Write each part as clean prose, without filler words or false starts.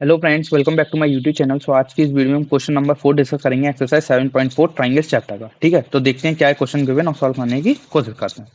Hello friends, welcome back to my YouTube channel. So आज की इस वीडियो में हम क्वेश्चन नंबर 4 डिस्कस करेंगे, एक्सरसाइज 7.4 ट्राइंगल्स चैप्टर का। ठीक है, तो देखते हैं क्या है क्वेश्चन गिवन और सॉल्व करने की कोशिश करते हैं।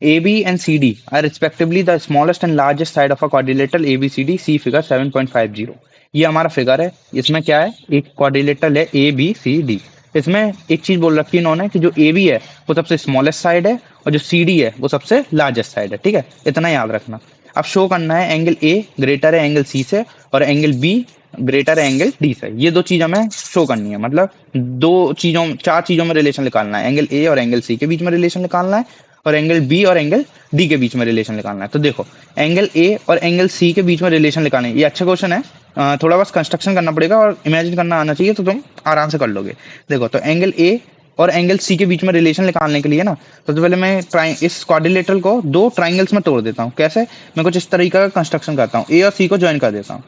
A B and C D are respectively the smallest and largest side of a quadrilateral A B C D, see figure 7.50। ये हमारा फिगर है। इसमें क्या है, एक क्वाड्रिलेटरल है ए बी सी डी। इसमें एक चीज बोल रखी है इन्होंने कि जो ए बी है वो सबसे स्मॉलेस्ट साइड है और जो सी डी है वो सबसे लार्जेस्ट साइड है। ठीक है, इतना याद रखना। अब शो करना है एंगल ए ग्रेटर है एंगल सी से और एंगल बी ग्रेटर है एंगल डी से। ये दो चीज हमें शो करनी है, मतलब चार चीजों में रिलेशन निकालना है। एंगल ए और एंगल सी के बीच में रिलेशन निकालना है और एंगल बी और एंगल डी के बीच में रिलेशन निकालना है। तो देखो, एंगल ए और एंगल सी के बीच में रिलेशन निकालना है। ये अच्छा क्वेश्चन है। थोड़ा बस कंस्ट्रक्शन करना पड़ेगा और इमेजिन करना आना चाहिए, तो तुम आराम से कर लोगे। देखो, तो एंगल ए और एंगल सी के बीच में रिलेशन निकालने के लिए ना, सबसे पहले मैं इस क्वाड्रिलेटरल को दो ट्राइंगल्स में तोड़ देता हूँ। कैसे? मैं कुछ इस तरीके का कंस्ट्रक्शन करता हूँ, ए और सी को ज्वाइन कर देता हूँ।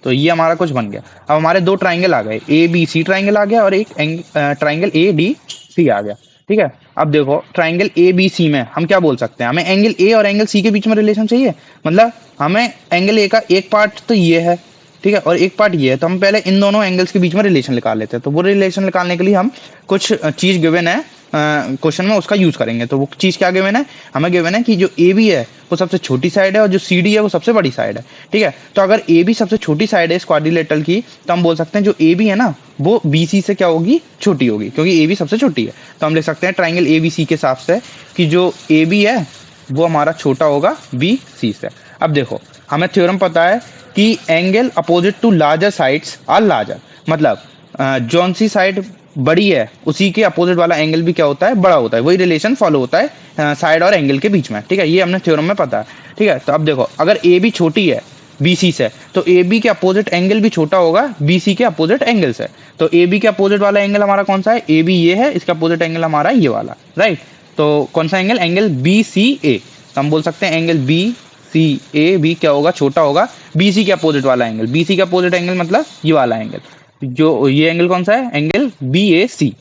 तो ये हमारा कुछ बन गया। अब हमारे दो ट्राइंगल आ गए, ए बी सी ट्राइंगल आ गया और एक ट्राइंगल ए डी सी आ गया। ठीक है, अब देखो ट्राइंगल ए बी सी में हम क्या बोल सकते हैं, हमें एंगल ए और एंगल सी के बीच में रिलेशन चाहिए। मतलब हमें एंगल ए का एक पार्ट तो ये है, ठीक है, और एक पार्ट ये है। तो हम पहले इन दोनों एंगल्स के बीच में रिलेशन निकाल लेते हैं। तो वो रिलेशन निकालने के लिए हम कुछ चीज गिवन है क्वेश्चन में, उसका यूज करेंगे। तो वो चीज क्या गिवन है, हमें गिवन है कि जो ए बी है वो सबसे छोटी साइड है और जो सी डी है वो सबसे बड़ी साइड है। ठीक है, तो अगर ए बी सबसे छोटी साइड है इस क्वाड्रिलेटरल की, तो हम बोल सकते हैं जो ए बी है ना वो बी सी से क्या होगी, छोटी होगी, क्योंकि ए बी सबसे छोटी है। तो हम लिख सकते हैं ट्राइंगल ए बी सी के हिसाब से कि जो ए बी है वो हमारा छोटा होगा बी सी से। अब देखो, हमें थ्योरम पता है कि angle opposite to larger sides are larger. मतलब जौन सी साइड बड़ी है उसी के अपोजिट वाला एंगल भी क्या होता है, बड़ा होता है। वही रिलेशन फॉलो होता है साइड और एंगल के बीच में। ठीक है, ये हमने थ्योरम में पता है। ठीक है, तो अब देखो, अगर ए बी छोटी है बी सी से, तो ए बी के अपोजिट एंगल भी छोटा होगा बी सी के अपोजिट एंगल से। तो ए बी के अपोजिट वाला एंगल हमारा कौन सा है, ए बी ये है, इसका अपोजिट एंगल हमारा ये वाला, राइट। तो कौन सा angle, angle B C A. तो हम बोल सकते हैं angle B C A B क्या होगा, छोटा होगा बी सी के अपोजिट वाला एंगल। बी सी के अपोजिट एंगल मतलब ये वाला एंगल। जो ये एंगल कौन सा है, angle B A C.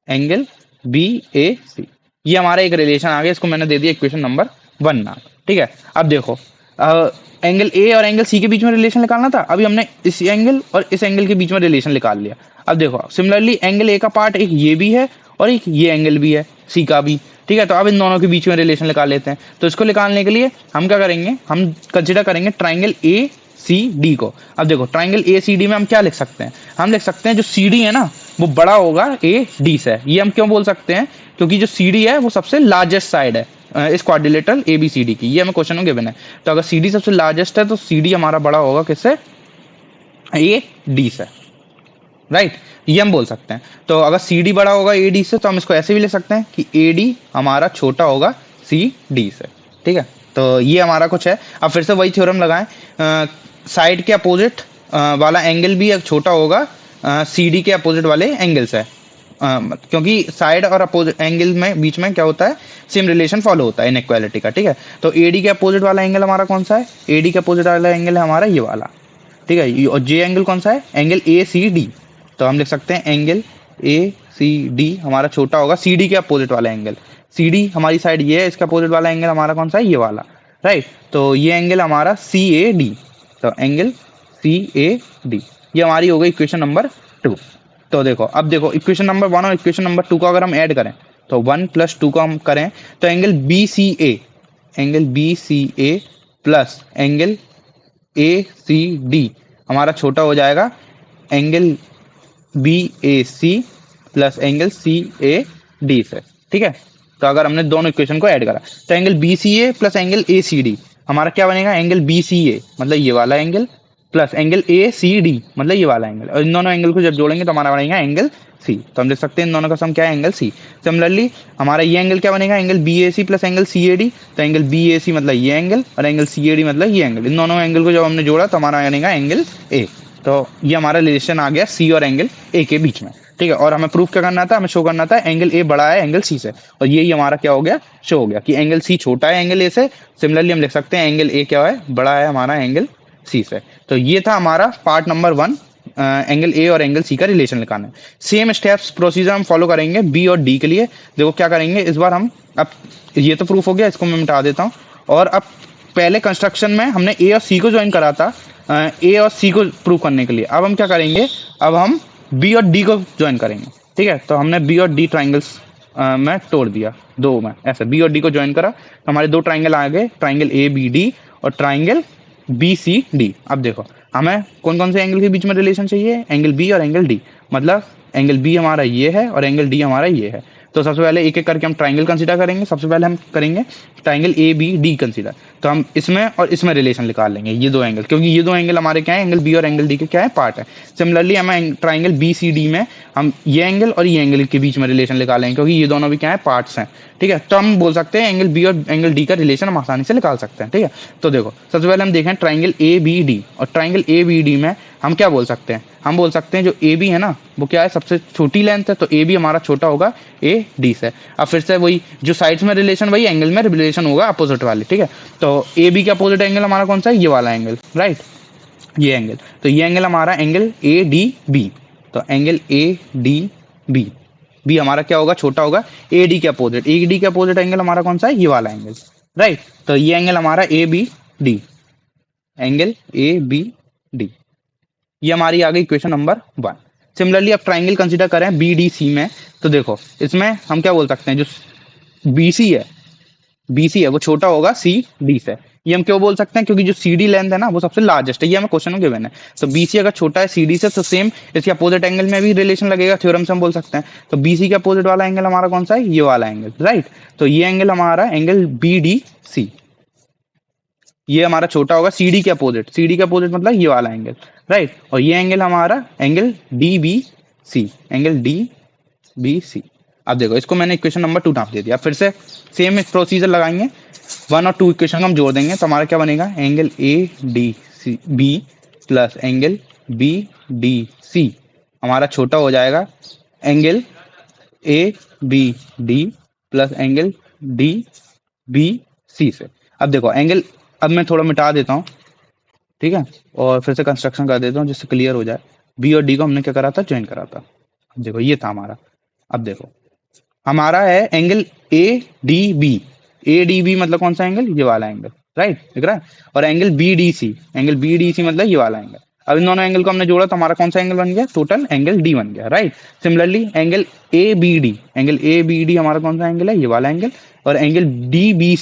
Angle B A सी, ये हमारा एक रिलेशन आ गया। इसको मैंने दे दिया इक्वेशन नंबर 1 नाम। ठीक है, अब देखो, एंगल ए और एंगल सी के बीच में रिलेशन निकालना था। अभी हमने इस एंगल और इस एंगल के बीच में रिलेशन निकाल लिया। अब देखो, सिमिलरली एंगल ए का पार्ट एक ये भी है और एक ये एंगल भी है सी का भी। ठीक है, तो अब इन दोनों के बीच में रिलेशन निकाल लेते हैं। तो इसको निकालने के लिए हम क्या करेंगे, हम कंसिडर करेंगे ट्राइंगल ए सी डी को। अब देखो, ट्राइंगल ए सी डी में हम क्या लिख सकते हैं, हम लिख सकते हैं जो सी डी है ना वो बड़ा होगा ए डी से। ये हम क्यों बोल सकते हैं, क्योंकि जो सी डी है वो सबसे लार्जेस्ट साइड है इस quadrilateral A B C D की। ये हमें क्वेश्चन में गिवन है। तो अगर सी डी सबसे लार्जेस्ट है तो सी डी हमारा बड़ा होगा किससे, ए डी से, राइट। ये हम बोल सकते हैं। तो अगर सी डी बड़ा होगा ए डी से, तो हम इसको ऐसे भी लिख सकते हैं कि ए डी हमारा छोटा होगा सी डी से। ठीक है, तो ये हमारा कुछ है। अब फिर से वही थ्योरम लगाएं, साइड के अपोजिट वाला एंगल भी छोटा होगा सी डी के अपोजिट वाले एंगल से। क्योंकि साइड और अपोजिट एंगल में बीच में क्या होता है, सेम रिलेशन फॉलो होता है इनइक्वालिटी का। ठीक है, तो ए डी के अपोजिट वाला एंगल हमारा कौन सा है, ए डी के अपोजिट वाला एंगल है हमारा ये वाला। ठीक है, और जे एंगल कौन सा है, एंगल ए सी डी। तो हम लिख सकते हैं एंगल ए सी डी हमारा छोटा होगा सी डी के अपोजिट वाला एंगल। सी डी हमारी साइड ये है, इसका अपोजिट वाला एंगल हमारा कौन सा है, ये वाला, राइट। तो ये एंगल हमारा सी ए डी। तो एंगल सी ए डी, ये हमारी हो गई इक्वेशन नंबर 2। तो देखो, अब देखो इक्वेशन नंबर 1 और इक्वेशन नंबर 2 को अगर हम ऐड करें, तो 1 + 2 को हम करें तो angle B C A, angle B C A plus angle A C D हमारा छोटा हो जाएगा angle B A C plus angle C A D से। ठीक है, तो अगर हमने दोनों इक्वेशन को ऐड करा तो angle B C A plus angle A C D हमारा क्या बनेगा, एंगल बी सी ए मतलब ये वाला angle plus angle A C D मतलब ये वाला एंगल। और इन दोनों एंगल को जब जोड़ेंगे तो हमारा बनेगा एंगल सी। तो हम लिख सकते हैं इन दोनों का सम क्या है, एंगल सी। सिमिलरली हमारा ये एंगल क्या बनेगा, angle B A C plus angle C A D. तो एंगल बी ए सी मतलब ये एंगल और एंगल सी ए डी मतलब ये एंगल। इन दोनों एंगल को जब हमने जोड़ा तो हमारा बनेगा एंगल ए। तो ये हमारा रिलेशन आ गया सी और एंगल ए के बीच में। ठीक है, और हमें प्रूफ क्या करना था, हमें शो करना था एंगल ए बड़ा है एंगल सी से, और यही हमारा क्या हो गया, शो हो गया कि एंगल सी छोटा है एंगल ए से। सिमिलरली हम लिख सकते हैं एंगल ए क्या है, बड़ा है हमारा एंगल सी से। तो ये था हमारा पार्ट नंबर 1, एंगल ए और एंगल सी का रिलेशन निकालना है। सेम स्टेप्स प्रोसीजर हम फॉलो करेंगे बी और डी के लिए। देखो क्या करेंगे इस बार हम, अब ये तो प्रूफ हो गया, इसको मैं मिटा देता हूँ। और अब पहले कंस्ट्रक्शन में हमने ए और सी को ज्वाइन करा था, ए और सी को प्रूव करने के लिए। अब हम क्या करेंगे, अब हम बी और डी को ज्वाइन करेंगे, ठीक है। तो हमने बी और डी ट्राइंगल्स में तोड़ दिया, दो में ऐसे बी और डी को ज्वाइन करा तो हमारे दो ट्राइंगल आ गए, ट्राइंगल ए बी डी और ट्राइंगल बी सी डी। अब देखो हमें कौन कौन से एंगल के बीच में रिलेशन चाहिए, एंगल बी और एंगल डी, मतलब एंगल बी हमारा ये है और एंगल डी हमारा ये है। तो सबसे पहले एक एक करके हम ट्राइंगल कंसीडर करेंगे। सबसे पहले हम करेंगे triangle A B D consider. तो हम इसमें और इसमें रिलेशन निकाल लेंगे, ये दो एंगल, क्योंकि ये दो एंगल हमारे क्या है, एंगल बी और एंगल डी के क्या है, पार्ट है। सिमिलरली हमें ट्राइंगल बी सी डी में हम ये एंगल और ये एंगल के बीच में रिलेशन निकालेंगे, क्योंकि ये दोनों भी क्या है, पार्ट्स हैं, ठीक है। तो हम बोल सकते हैं एंगल बी और एंगल डी का रिलेशन हम आसानी से निकाल सकते हैं, ठीक है। तो देखो सबसे पहले हम देखें ट्राइंगल ए बी डी, और ट्राइंगल ए बी डी में हम क्या बोल सकते हैं, हम बोल सकते हैं जो ए बी है ना वो क्या है, सबसे छोटी लेंथ है, तो ए बी हमारा छोटा होगा ए डी से। अब फिर से वही जो साइड्स में रिलेशन, वही एंगल में रिलेशन होगा अपोजिट वाले, ठीक है। तो ए बी का अपोजिट एंगल हमारा कौन सा है, ये वाला एंगल, राइट, ये एंगल। तो ये एंगल हमारा एंगल ए डी बी, तो angle A D B, B हमारा क्या होगा, छोटा होगा ए डी के अपोजिट। ए डी के अपोजिट एंगल हमारा कौन सा है, ये वाला एंगल, राइट। तो ये एंगल हमारा A B D, angle A B D, ये हमारी आ गई इक्वेशन नंबर 1। सिमिलरली अब ट्राइंगल कंसीडर करें बी डी सी में, तो देखो इसमें हम क्या बोल सकते हैं, जो बी सी है वो छोटा होगा सी डी से। ये हम क्यों बोल सकते हैं, क्योंकि जो सी डी लेंथ है ना वो सबसे लार्जेस्ट है, ये हमें क्वेश्चन में गिवन है। तो बी सी अगर छोटा है सी डी से, तो सेम इसके अपोजिट एंगल में भी रिलेशन लगेगा, थ्योरम से हम बोल सकते हैं। तो बी सी के अपोजिट वाला एंगल हमारा कौन सा है, ये वाला एंगल, राइट। तो ये एंगल हमारा एंगल बी डी सी, ये हमारा छोटा होगा सी डी के अपोजिट, सी डी के अपोजिट मतलब ये वाला एंगल, राइट। और ये एंगल हमारा angle D B C, angle D B C. अब देखो इसको मैंने इक्वेशन नंबर 2 नाप दे दिया। फिर से सेम प्रोसीजर लगाएंगे, 1 और 2 इक्वेशन हम जोड़ देंगे, तो हमारा क्या बनेगा, angle A D C B plus angle B D C हमारा छोटा हो जाएगा angle A B D plus angle D B C से। अब देखो एंगल, अब मैं थोड़ा मिटा देता हूँ, ठीक है, और फिर से कंस्ट्रक्शन कर देता हूँ जिससे क्लियर हो जाए। बी और डी को हमने क्या करा था, ज्वाइन करा था। अब देखो ये था हमारा, अब देखो हमारा है angle A D B, A D B मतलब कौन सा एंगल, ये वाला एंगल, राइट, दिख रहा है। और angle B D C, angle B D C मतलब ये वाला एंगल। अब इन दोनों एंगल को हमने जोड़ा तो हमारा कौन सा एंगल बन गया, टोटल एंगल डी बन गया, right. Similarly angle A B D, angle A B D हमारा कौन सा एंगल है, ये वाला एंगल। और एंगल डी बी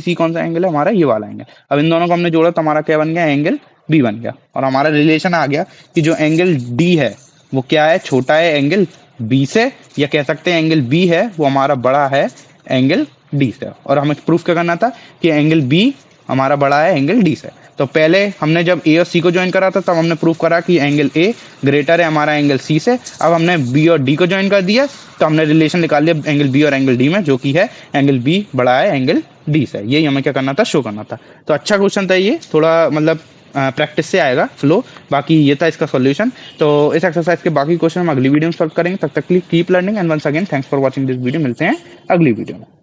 सी कौन सा एंगल है, हमारा ये वाला एंगल। अब इन दोनों को हमने जोड़ा तो हमारा क्या बन गया, एंगल बी बन गया। और हमारा रिलेशन आ गया कि जो एंगल डी है वो क्या है, छोटा है एंगल बी से, या कह सकते हैं एंगल बी है वो हमारा बड़ा है एंगल डी से। और हमें प्रूफ क्या करना था कि एंगल बी हमारा बड़ा है एंगल डी से। तो पहले हमने जब ए और सी को ज्वाइन करा था तब हमने प्रूफ करा कि एंगल ए ग्रेटर है हमारा एंगल सी से। अब हमने बी और डी को ज्वाइन कर दिया तो हमने रिलेशन निकाल लिया एंगल बी और एंगल डी में, जो कि है एंगल बी बड़ा है एंगल डी से। यही हमें क्या करना था, शो करना था। तो अच्छा क्वेश्चन था ये, थोड़ा मतलब प्रैक्टिस से आएगा फ्लो। बाकी ये था इसका सॉल्यूशन। तो इस एक्सरसाइज के बाकी क्वेश्चन हम अगली वीडियो में सॉल्व करेंगे। तब तक keep learning and once again thanks for watching this video. मिलते हैं अगली वीडियो में।